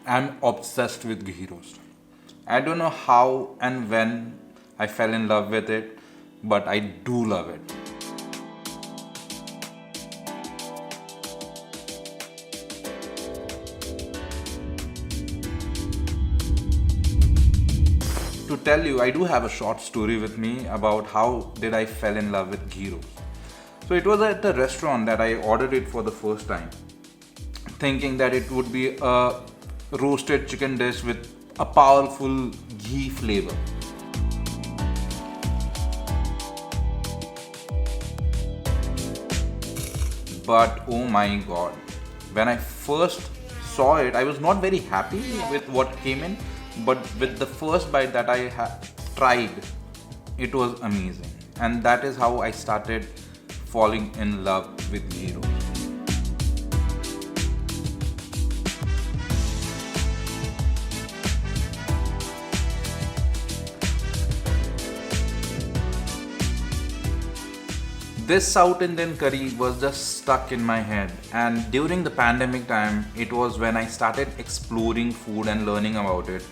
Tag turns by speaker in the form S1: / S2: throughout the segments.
S1: I'm obsessed with ghee roast. I don't know how and when I fell in love with it, but I do love it. To tell you, I do have a short story with me about how did I fell in love with ghee roast. So it was at the restaurant that I ordered it for the first time, thinking that it would be a roasted chicken dish with a powerful ghee flavor. But oh my god, when I first saw it, I was not very happy with what came in, but with the first bite that I tried, it was amazing. And that is how I started falling in love with ghee roast. This South Indian curry was just stuck in my head, and during the pandemic time, it was when I started exploring food and learning about it,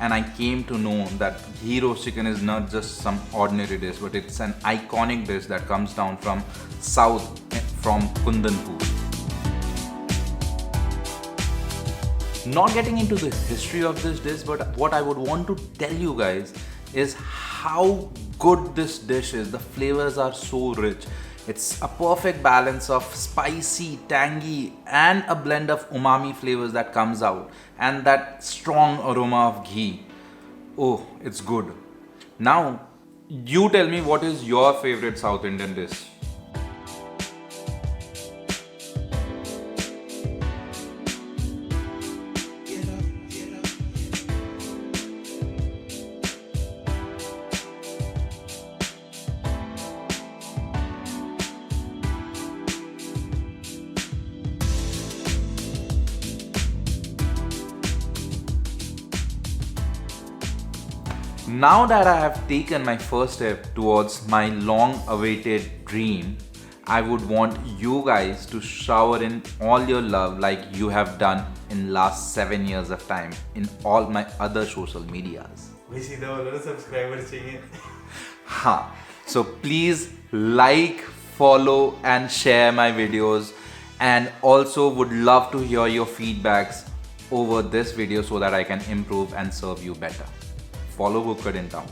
S1: and I came to know that ghee roast chicken is not just some ordinary dish, but it's an iconic dish that comes down from South, from Guntur. Not getting into the history of this dish, but what I would want to tell you guys is how good this dish is. The flavors are so rich. It's a perfect balance of spicy, tangy, and a blend of umami flavors that comes out, and that strong aroma of ghee. Oh, it's good. Now, you tell me, what is your favorite South Indian dish? Now that I have taken my first step towards my long awaited dream, I would want you guys to shower in all your love like you have done in last 7 years of time in all my other social medias. Ha! So please like, follow and share my videos, and also would love to hear your feedbacks over this video so that I can improve and serve you better. Follow Bhukkad in town.